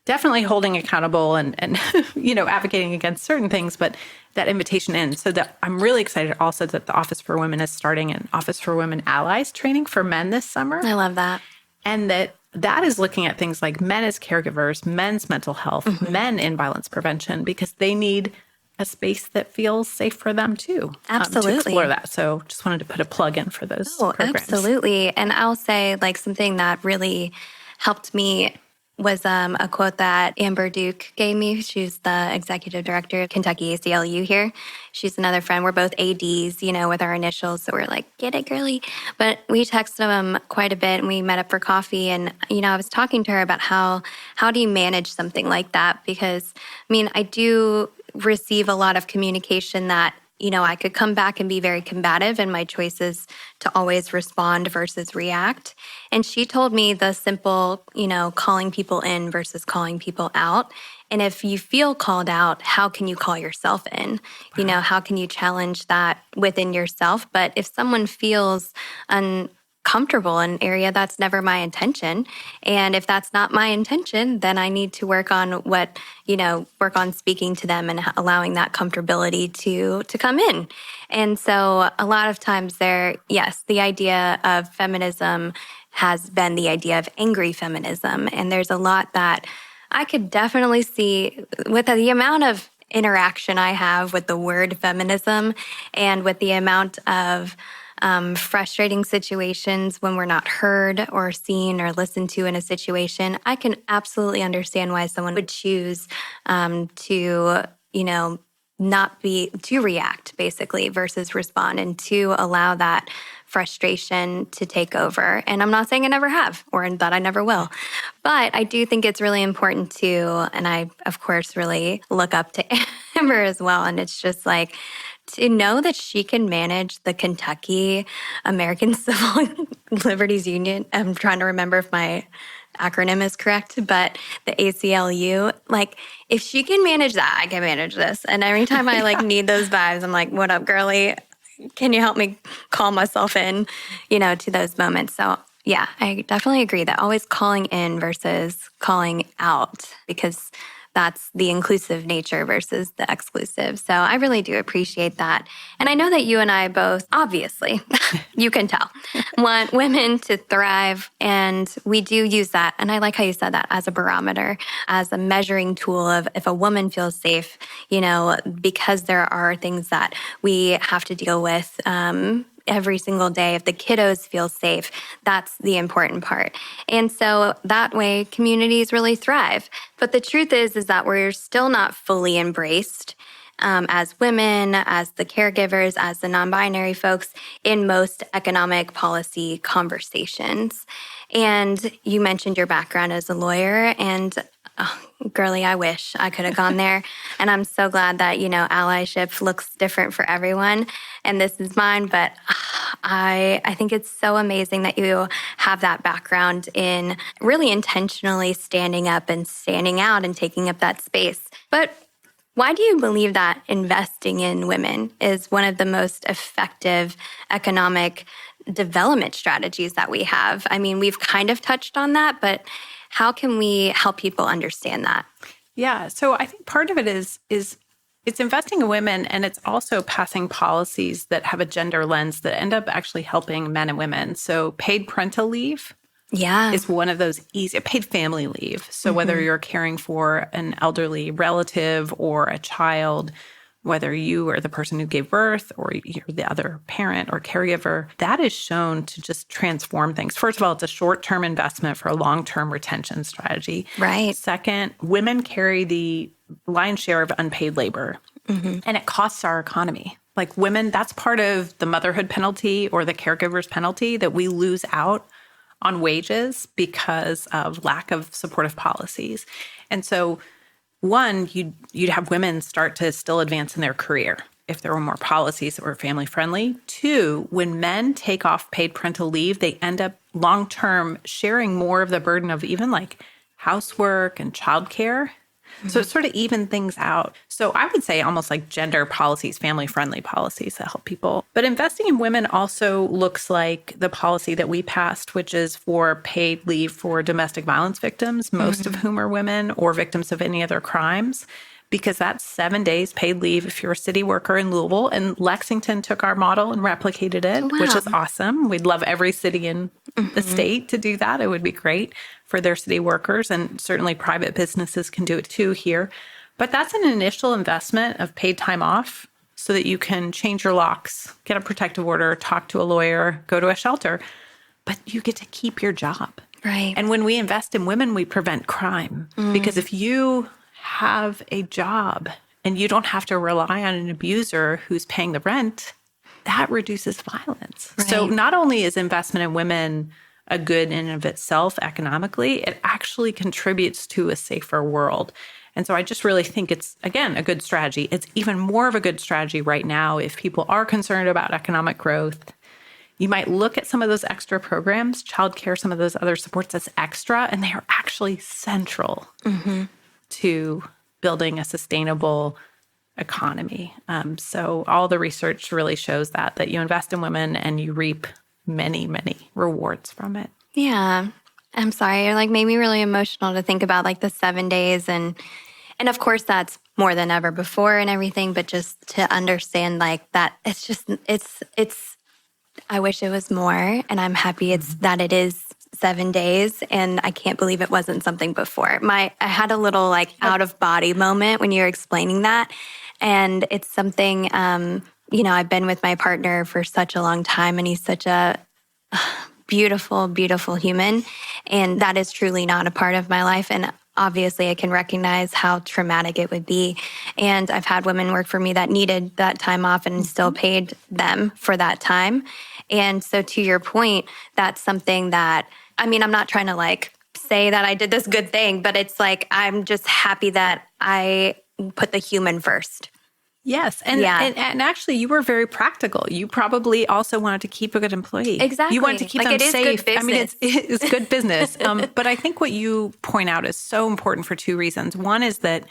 Definitely holding accountable and advocating against certain things, but that invitation in. So that I'm really excited also that the Office for Women is starting an Office for Women Allies training for men this summer. I love that. And that is looking at things like men as caregivers, men's mental health, men in violence prevention, because they need a space that feels safe for them too. Absolutely. To explore that. So just wanted to put a plug in for those programs. Absolutely. And I'll say something that really helped me was a quote that Amber Duke gave me. She's the executive director of Kentucky ACLU here. She's another friend. We're both ADs, with our initials. So we're like, get it, girly. But we texted them quite a bit, and we met up for coffee. And, I was talking to her about how do you manage something like that? Because, I do receive a lot of communication that, I could come back and be very combative in my choices to always respond versus react. And she told me the simple, calling people in versus calling people out. And if you feel called out, how can you call yourself in? How can you challenge that within yourself? But if someone feels uncomfortable in an area, that's never my intention. And if that's not my intention, then I need to work on work on speaking to them and allowing that comfortability to come in. And so a lot of times the idea of feminism has been the idea of angry feminism. And there's a lot that I could definitely see with the amount of interaction I have with the word feminism and with the amount of frustrating situations when we're not heard or seen or listened to in a situation, I can absolutely understand why someone would choose to, not to react basically versus respond and to allow that frustration to take over. And I'm not saying I never have or that I never will, but I do think it's really important to, and I, of course, really look up to Amber as well. And it's just like, to know that she can manage the Kentucky American Civil Liberties Union. I'm trying to remember if my acronym is correct, but the ACLU, like if she can manage that, I can manage this. And every time I need those vibes, I'm like, what up, girly? Can you help me calm myself in, to those moments? So yeah, I definitely agree that always calling in versus calling out, because that's the inclusive nature versus the exclusive. So I really do appreciate that. And I know that you and I both, obviously, you can tell, want women to thrive. And we do use that. And I like how you said that as a barometer, as a measuring tool of if a woman feels safe, because there are things that we have to deal with, every single day. If the kiddos feel safe, that's the important part. And so that way communities really thrive. But the truth is that we're still not fully embraced as women, as the caregivers, as the non-binary folks in most economic policy conversations. And you mentioned your background as a lawyer, and girly, I wish I could have gone there. And I'm so glad that, allyship looks different for everyone. And this is mine, but I think it's so amazing that you have that background in really intentionally standing up and standing out and taking up that space. But why do you believe that investing in women is one of the most effective economic development strategies that we have? I mean, we've kind of touched on that, but how can we help people understand that? Yeah. So I think part of it is it's investing in women, and it's also passing policies that have a gender lens that end up actually helping men and women. So paid parental leave is one of those easy, paid family leave. So whether you're caring for an elderly relative or a child, whether you are the person who gave birth or you're the other parent or caregiver, that is shown to just transform things. First of all, it's a short-term investment for a long-term retention strategy. Right. Second, women carry the lion's share of unpaid labor, and it costs our economy. Like women, that's part of the motherhood penalty or the caregiver's penalty, that we lose out on wages because of lack of supportive policies. And so one, you'd have women start to still advance in their career if there were more policies that were family friendly. Two, when men take off paid parental leave, they end up long-term sharing more of the burden of even like housework and childcare. So it sort of even things out. So I would say almost like gender policies, family-friendly policies that help people. But investing in women also looks like the policy that we passed, which is for paid leave for domestic violence victims, most of whom are women, or victims of any other crimes, because that's 7 days paid leave if you're a city worker in Louisville. And Lexington took our model and replicated it, which is awesome. We'd love every city in the state to do that. It would be great for their city workers, and certainly private businesses can do it too here. But that's an initial investment of paid time off so that you can change your locks, get a protective order, talk to a lawyer, go to a shelter, but you get to keep your job. Right. And when we invest in women, we prevent crime. Because if you have a job and you don't have to rely on an abuser who's paying the rent, that reduces violence. Right. So not only is investment in women a good in and of itself economically, it actually contributes to a safer world. And so I just really think it's, again, a good strategy. It's even more of a good strategy right now if people are concerned about economic growth. You might look at some of those extra programs, childcare, some of those other supports as extra, and they are actually central to building a sustainable economy. So all the research really shows that you invest in women and you reap many, many rewards from it. Yeah. I'm sorry. It made me really emotional to think about the 7 days. And of course, that's more than ever before and everything. But just to understand that, it's, I wish it was more. And I'm happy that it is 7 days. And I can't believe it wasn't something before. I had a little out of body moment when you were explaining that. And it's something I've been with my partner for such a long time, and he's such a beautiful, beautiful human. And that is truly not a part of my life. And obviously, I can recognize how traumatic it would be. And I've had women work for me that needed that time off and still paid them for that time. And so to your point, that's something that, I'm not trying to like say that I did this good thing, but it's like, I'm just happy that I put the human first. Yes. And actually, you were very practical. You probably also wanted to keep a good employee. Exactly. You wanted to keep them safe. Good business. It's good business. But I think what you point out is so important for two reasons. One is that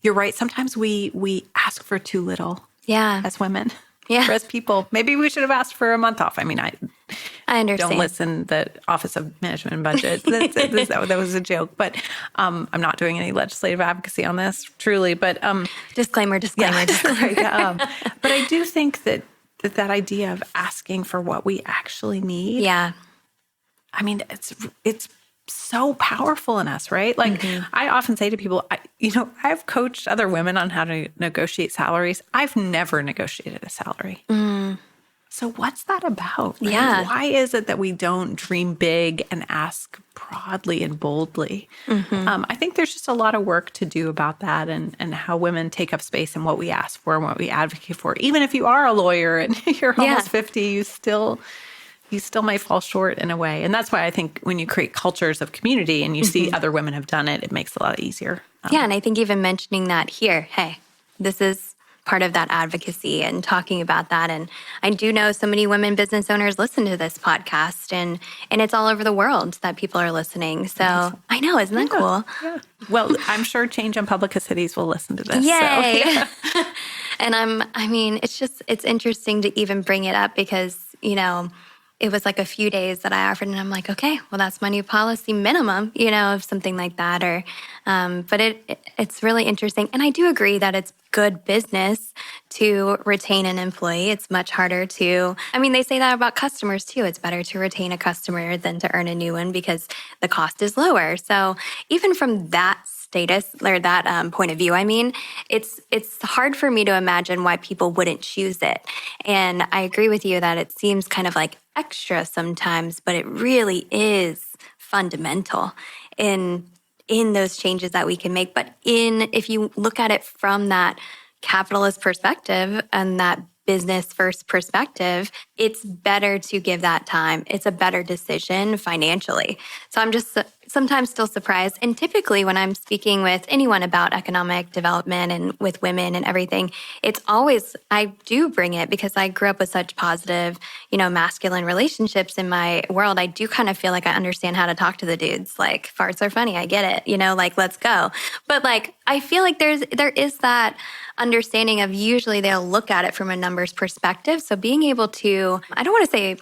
you're right. Sometimes we ask for too little as women. Yeah. Or as people. Maybe we should have asked for a month off. I understand. Don't listen the Office of Management and Budget. That was a joke. But I'm not doing any legislative advocacy on this, truly. But disclaimer. But I do think that idea of asking for what we actually need. Yeah. It's so powerful in us, right? Like I often say to people, I've coached other women on how to negotiate salaries. I've never negotiated a salary. So what's that about? Right? Yeah. Why is it that we don't dream big and ask broadly and boldly? I think there's just a lot of work to do about that and how women take up space and what we ask for and what we advocate for. Even if you are a lawyer and you're almost 50, you still may fall short in a way. And that's why I think when you create cultures of community and you see other women have done it, it makes it a lot easier. And I think even mentioning that here, hey, this is part of that advocacy and talking about that. And I do know so many women business owners listen to this podcast, and it's all over the world that people are listening. So I know, isn't that cool? Yeah. Well, I'm sure Change on Public Cities will listen to this. Yay! So, yeah. And it's interesting to even bring it up because, it was like a few days that I offered, and I'm like, okay, well, that's my new policy minimum, of something like that. Or, but it's really interesting. And I do agree that it's good business to retain an employee. It's much harder to, they say that about customers too. It's better to retain a customer than to earn a new one because the cost is lower. So even from that status or that point of view, it's hard for me to imagine why people wouldn't choose it. And I agree with you that it seems kind of like extra sometimes, but it really is fundamental in those changes that we can make. But if you look at it from that capitalist perspective and that business first perspective, it's better to give that time. It's a better decision financially. So I'm just sometimes still surprised. And typically when I'm speaking with anyone about economic development and with women and everything, it's always, I do bring it because I grew up with such positive, masculine relationships in my world. I do kind of feel like I understand how to talk to the dudes. Like, farts are funny. I get it, like, let's go. But like, I feel like there is that understanding of usually they'll look at it from a numbers perspective. So being able to, I don't want to say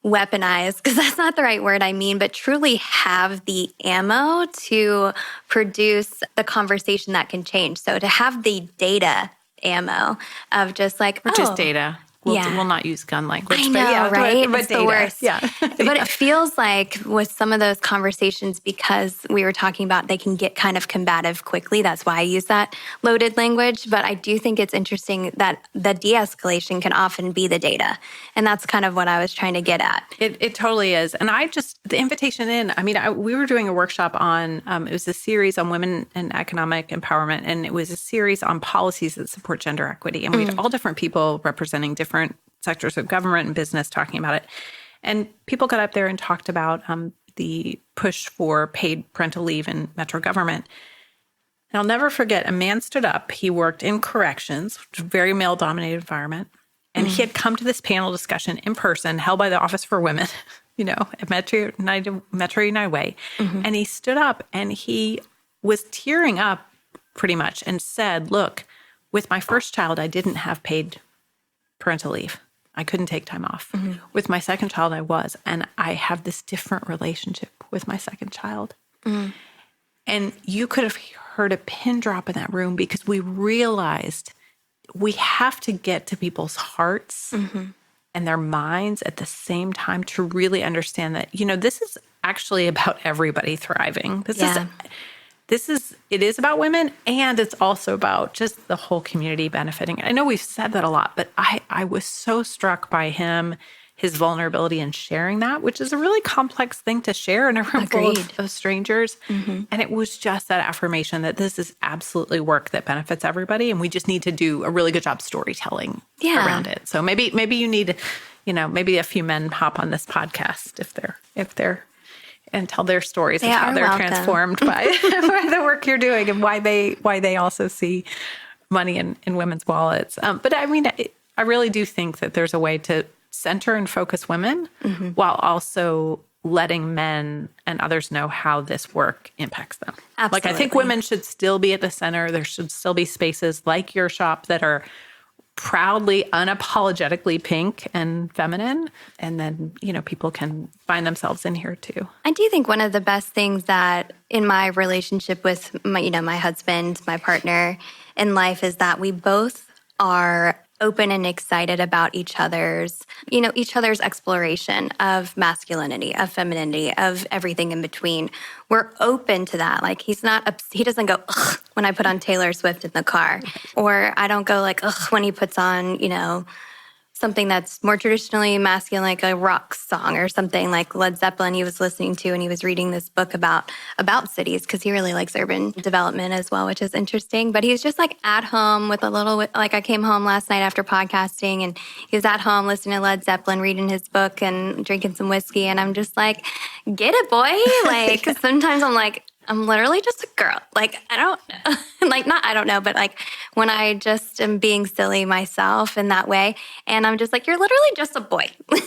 weaponize because that's not the right word but truly have the ammo to produce the conversation that can change. So to have the data ammo of just like, just data. We'll not use gun language. I know, right? But it's data. The worst. Yeah. But it feels like with some of those conversations, because we were talking about they can get kind of combative quickly. That's why I use that loaded language. But I do think it's interesting that the de-escalation can often be the data. And that's kind of what I was trying to get at. It totally is. And the invitation in, we were doing a workshop on, it was a series on women and economic empowerment. And it was a series on policies that support gender equity. And we had all different people representing different sectors of government and business talking about it. And people got up there and talked about the push for paid parental leave in metro government. And I'll never forget, a man stood up. He worked in corrections, which is a very male-dominated environment. And he had come to this panel discussion in person held by the Office for Women, at Metro United Way. And he stood up and he was tearing up pretty much and said, look, with my first child, I didn't have paid parental leave. I couldn't take time off. With my second child, I was. And I have this different relationship with my second child. And you could have heard a pin drop in that room because we realized we have to get to people's hearts and their minds at the same time to really understand that, this is actually about everybody thriving. This is it is about women, and it's also about just the whole community benefiting. I know we've said that a lot, but I was so struck by his vulnerability in sharing that, which is a really complex thing to share in a room full of strangers. And it was just that affirmation that this is absolutely work that benefits everybody, and we just need to do a really good job storytelling around it. So maybe you need, maybe a few men hop on this podcast if they're and tell their stories of how they're transformed by the work you're doing and why they also see money in women's wallets. But I mean, I really do think that there's a way to center and focus women while also letting men and others know how this work impacts them. Absolutely. Like, I think women should still be at the center. There should still be spaces like your shop that are proudly, unapologetically pink and feminine. And then, people can find themselves in here too. I do think one of the best things that in my relationship with my husband, my partner in life, is that we both are open and excited about each other's exploration of masculinity, of femininity, of everything in between. We're open to that. Like, he doesn't go, ugh, when I put on Taylor Swift in the car. Or I don't go like, ugh, when he puts on, something that's more traditionally masculine, like a rock song or something like Led Zeppelin he was listening to, and he was reading this book about cities because he really likes urban development as well, which is interesting. But he was just like at home with I came home last night after podcasting, and he was at home listening to Led Zeppelin, reading his book and drinking some whiskey. And I'm just like, get it, boy. Like, sometimes I'm like, I'm literally just a girl. Like, I don't know, but like when I just am being silly myself in that way, and I'm just like, you're literally just a boy.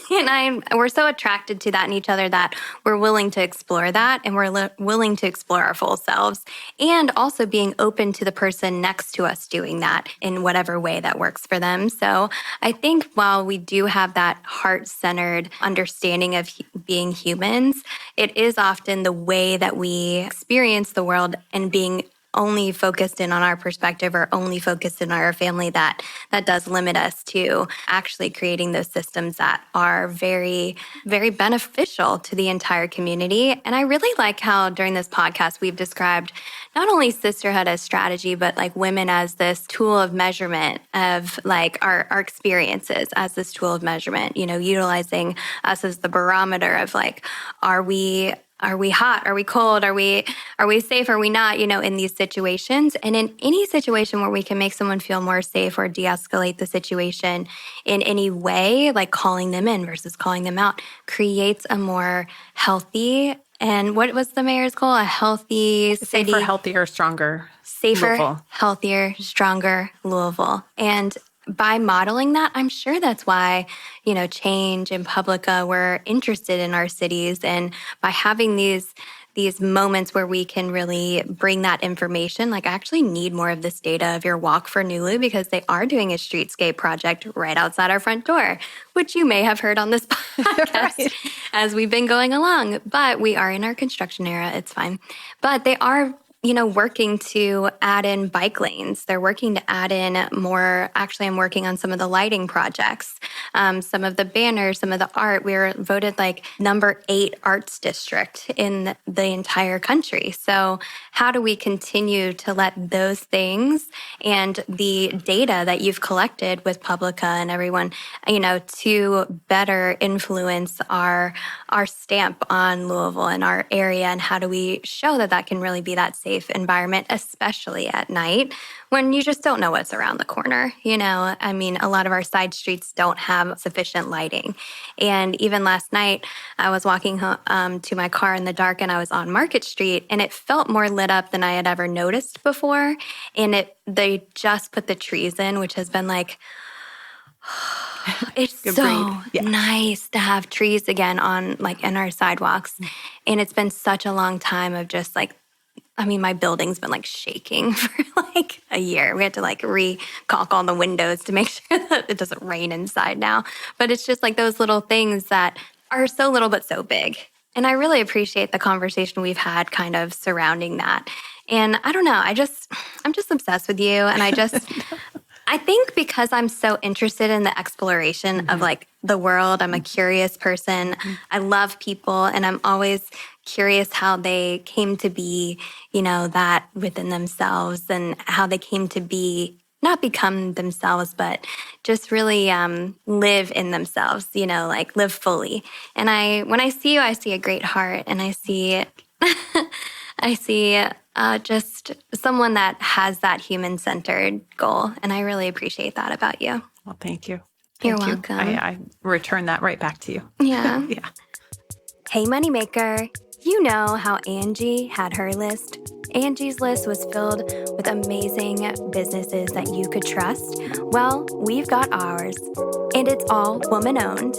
And we're so attracted to that in each other that we're willing to explore that, and we're willing to explore our full selves, and also being open to the person next to us doing that in whatever way that works for them. So I think while we do have that heart-centered understanding of being humans, it is often the way that we experience the world and being only focused in on our perspective or only focused in our family that does limit us to actually creating those systems that are very, very beneficial to the entire community. And I really like how during this podcast we've described not only sisterhood as strategy, but like women as this tool of measurement of like our experiences as this tool of measurement, utilizing us as the barometer of like, are we hot? Are we cold? Are we safe? Are we not, in these situations? And in any situation where we can make someone feel more safe or de-escalate the situation in any way, like calling them in versus calling them out, creates a more healthy, and what was the mayor's goal? A healthy city. Safer, healthier, stronger. Safer, Louisville. Healthier, stronger Louisville. And by modeling that, I'm sure that's why, Change and Publica were interested in our cities. And by having these moments where we can really bring that information, like I actually need more of this data of your walk for Nulu, because they are doing a streetscape project right outside our front door, which you may have heard on this podcast as we've been going along. But we are in our construction era. It's fine. But they are working to add in bike lanes. They're working to add in more. Actually, I'm working on some of the lighting projects, some of the banners, some of the art. We were voted like number 8 arts district in the entire country. So how do we continue to let those things and the data that you've collected with Publica and everyone, to better influence our stamp on Louisville and our area, and how do we show that can really be that safe environment, especially at night when you just don't know what's around the corner. A lot of our side streets don't have sufficient lighting. And even last night, I was walking home, to my car in the dark, and I was on Market Street, and it felt more lit up than I had ever noticed before. And they just put the trees in, which has been like, it's so nice to have trees again on in our sidewalks. And it's been such a long time of just my building's been shaking for a year. We had to re-caulk all the windows to make sure that it doesn't rain inside now. But it's just those little things that are so little but so big. And I really appreciate the conversation we've had kind of surrounding that. And I don't know, I'm just obsessed with you. And I think because I'm so interested in the exploration of like the world, I'm a curious person. I love people, and I'm always curious how they came to be, that within themselves, and how they came to be, not become themselves, but just really live in themselves, like live fully. And when I see you, I see a great heart, and I see I see just someone that has that human-centered goal, and I really appreciate that about you. Well, thank you. You're Thank you. welcome. I return that right back to you. Yeah. Yeah. Hey, Moneymaker. You know how Angie had her list? Angie's list was filled with amazing businesses that you could trust. Well, we've got ours, and it's all woman-owned.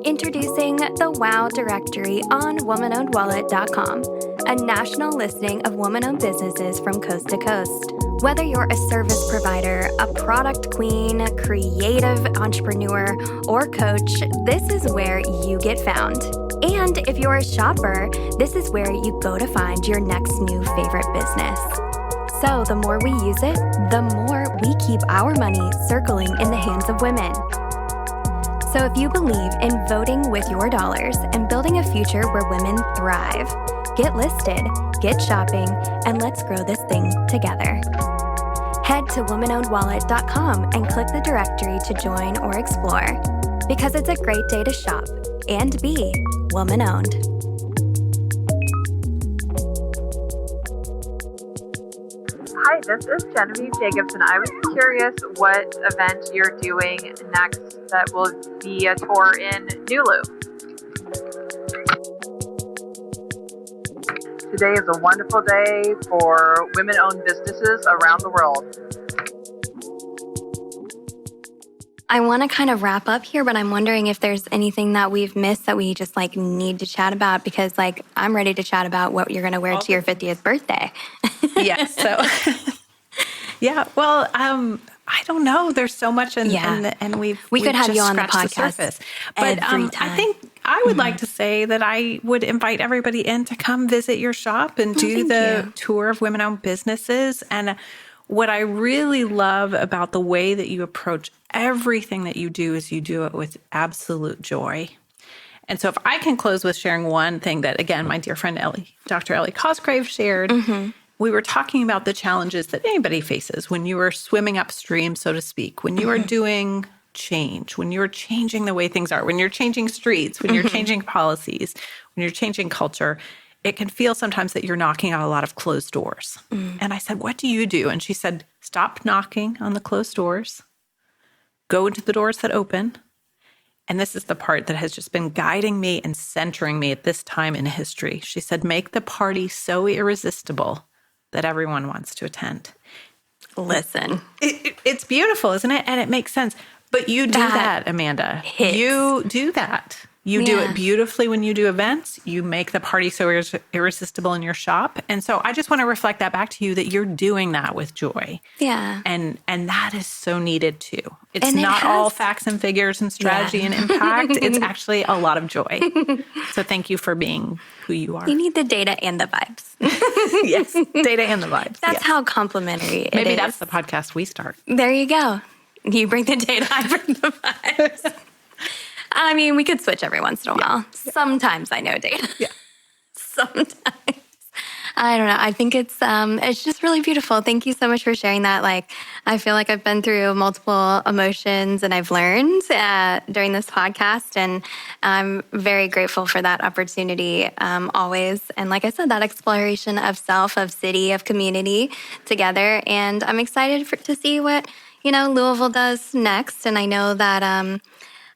Introducing the WOW directory on womanownedwallet.com, a national listing of woman-owned businesses from coast to coast. Whether you're a service provider, a product queen, creative entrepreneur, or coach, this is where you get found. And if you're a shopper, this is where you go to find your next new favorite business. So the more we use it, the more we keep our money circling in the hands of women. So if you believe in voting with your dollars and building a future where women thrive, get listed, get shopping, and let's grow this thing together. Head to womanownedwallet.com and click the directory to join or explore, because it's a great day to shop and be woman-owned. Hi, this is Genevieve Jacobson. I was curious what event you're doing next that will be a tour in Nulu. Today is a wonderful day for women-owned businesses around the world. I want to kind of wrap up here, but I'm wondering if there's anything that we've missed that we just like need to chat about, because like I'm ready to chat about what you're going to wear to your 50th birthday. Yes. So, yeah. Well, I don't know. There's so much, and we could have just you on the scratched podcast surface. But every time. I think I would like to say that I would invite everybody in to come visit your shop and do the tour of women-owned businesses. And what I really love about the way that you approach everything that you do is you do it with absolute joy. And so if I can close with sharing one thing that, again, my dear friend Dr. Ellie Cosgrave shared, we were talking about the challenges that anybody faces when you are swimming upstream, so to speak, when you are doing change, when you're changing the way things are, when you're changing streets, when you're changing policies, when you're changing culture. It can feel sometimes that you're knocking out a lot of closed doors. And I said, what do you do? And she said, stop knocking on the closed doors. Go into the doors that open. And this is the part that has just been guiding me and centering me at this time in history. She said, make the party so irresistible that everyone wants to attend. Listen. It's beautiful, isn't it? And it makes sense. But you do that, Amanda. Hits. You do that. You do it beautifully when you do events. You make the party so irresistible in your shop. And so I just want to reflect that back to you, that you're doing that with joy. Yeah. And that is so needed too. It's not all facts and figures and strategy and impact. It's actually a lot of joy. So thank you for being who you are. You need the data and the vibes. Yes, data and the vibes. That's how complimentary it is. Maybe that's the podcast we start. There you go. You bring the data, I bring the vibes. I mean, we could switch every once in a while. Yeah. Sometimes I know data. Yeah. Sometimes. I don't know. I think it's just really beautiful. Thank you so much for sharing that. Like, I feel like I've been through multiple emotions and I've learned during this podcast. And I'm very grateful for that opportunity always. And like I said, that exploration of self, of city, of community together. And I'm excited to see what, Louisville does next. And I know that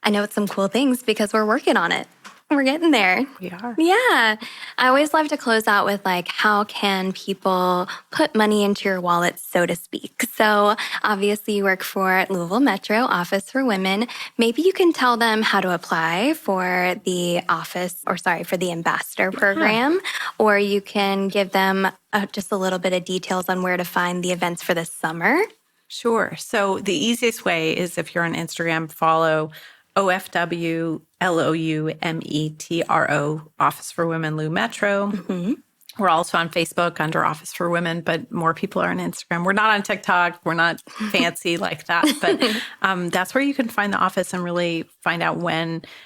I know it's some cool things because we're working on it. We're getting there. We are. Yeah. I always love to close out with like, how can people put money into your wallet, so to speak? So obviously you work for Louisville Metro Office for Women. Maybe you can tell them how to apply for the for the ambassador program, or you can give them just a little bit of details on where to find the events for this summer. Sure. So the easiest way is, if you're on Instagram, follow OFW LOUMETRO, Office for Women Lou Metro. We're also on Facebook under Office for Women, but more people are on Instagram. We're not on TikTok. We're not fancy like that. But that's where you can find the office and really find out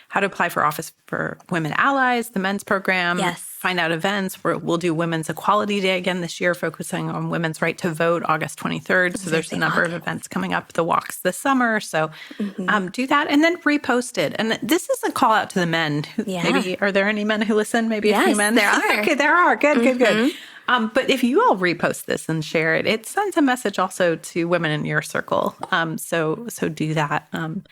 how to apply for Office for Women Allies, the men's program. Yes. Find out events. We'll do Women's Equality Day again this year, focusing on women's right to vote, August 23rd. So there's a number of events coming up, the walks this summer. So do that and then repost it. And this is a call out to the men. Maybe, are there any men who listen? Maybe a few men? There are. Okay, there are. Good. But if you all repost this and share it, it sends a message also to women in your circle. So do that and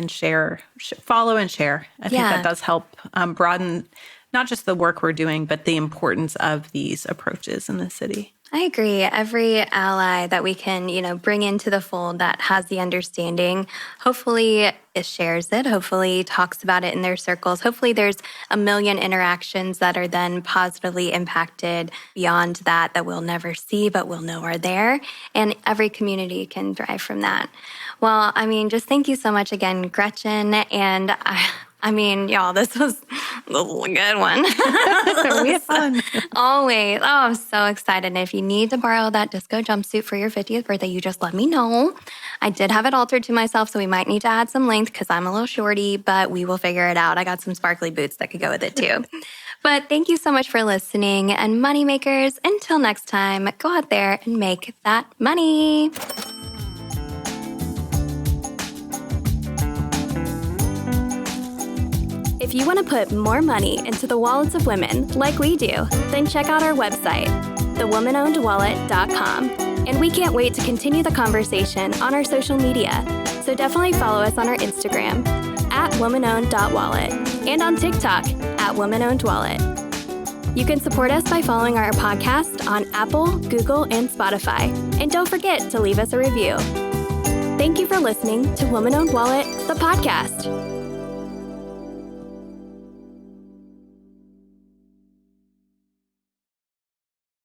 share, follow and share. I think that does help broaden not just the work we're doing, but the importance of these approaches in the city. I agree. Every ally that we can, bring into the fold that has the understanding, hopefully it shares it, hopefully talks about it in their circles. Hopefully there's a million interactions that are then positively impacted beyond that we'll never see, but we'll know are there. And every community can thrive from that. Well, just thank you so much again, Gretchen. And y'all, this was a good one. We had fun. Always. Oh, I'm so excited. And if you need to borrow that disco jumpsuit for your 50th birthday, you just let me know. I did have it altered to myself, so we might need to add some length because I'm a little shorty, but we will figure it out. I got some sparkly boots that could go with it too. But thank you so much for listening. And moneymakers, until next time, go out there and make that money. If you want to put more money into the wallets of women like we do, then check out our website, thewomanownedwallet.com. And we can't wait to continue the conversation on our social media. So definitely follow us on our Instagram, @womanowned.wallet, and on TikTok, @womanownedwallet. You can support us by following our podcast on Apple, Google, and Spotify. And don't forget to leave us a review. Thank you for listening to Woman Owned Wallet, the podcast.